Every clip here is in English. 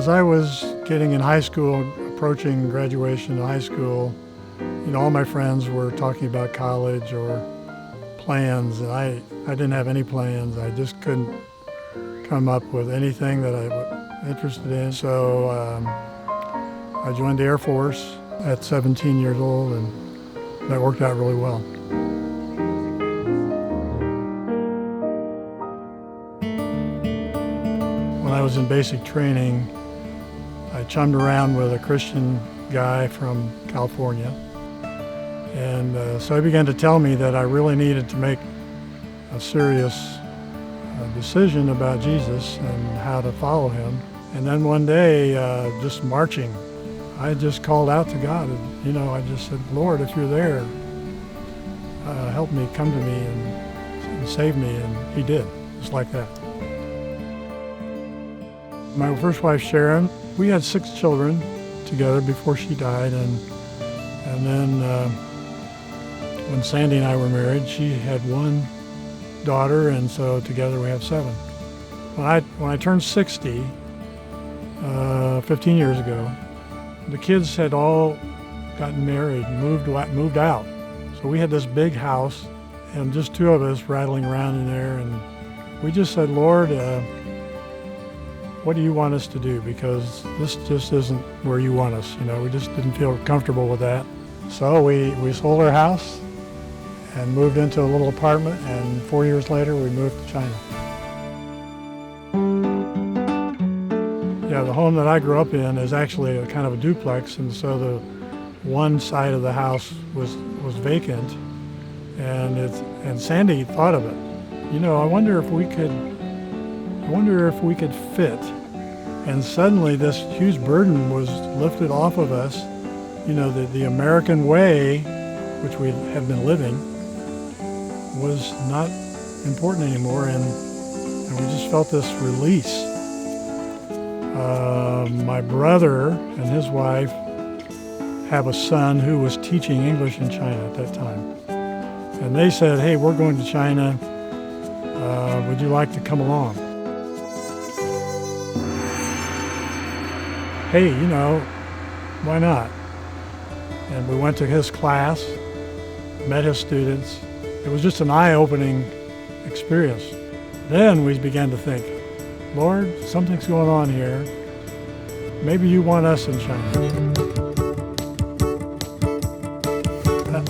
As I was getting in high school, approaching graduation in high school, all my friends were talking about college or plans, and I didn't have any plans. I just couldn't come up with anything that I was interested in. So I joined the Air Force at 17 years old, and that worked out really well. When I was in basic training, I chummed around with a Christian guy from California. And so he began to tell me that I really needed to make a serious decision about Jesus and how to follow him. And then one day, just marching, I just called out to God. And, I just said, Lord, if you're there, help me, come to me and save me. And he did, just like that. My first wife, Sharon, we had 6 children together before she died. And then when Sandy and I were married, she had 1 daughter, and so together we have 7. When I turned 60, 15 years ago, the kids had all gotten married, moved out. So we had this big house, and just 2 of us rattling around in there, and we just said, Lord, what do you want us to do? Because this just isn't where you want us. We just didn't feel comfortable with that. So we sold our house and moved into a little apartment, and 4 years later we moved to China. Yeah, the home that I grew up in is actually a kind of a duplex, and so the one side of the house was vacant, and Sandy thought of it. I wonder if we could fit. And suddenly this huge burden was lifted off of us. The American way, which we had been living, was not important anymore, and we just felt this release. My brother and his wife have a son who was teaching English in China at that time. And they said, hey, we're going to China. Would you like to come along? Hey, why not? And we went to his class, met his students. It was just an eye-opening experience. Then we began to think, Lord, something's going on here. Maybe you want us in China.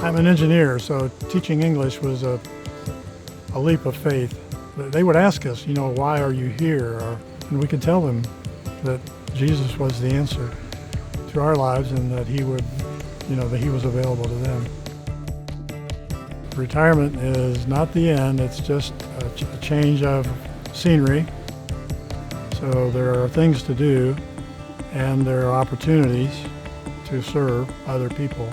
I'm an engineer, so teaching English was a leap of faith. They would ask us, why are you here? And we could tell them that Jesus was the answer to our lives, and that he would, that he was available to them. Retirement is not the end, it's just a change of scenery. So there are things to do, and there are opportunities to serve other people.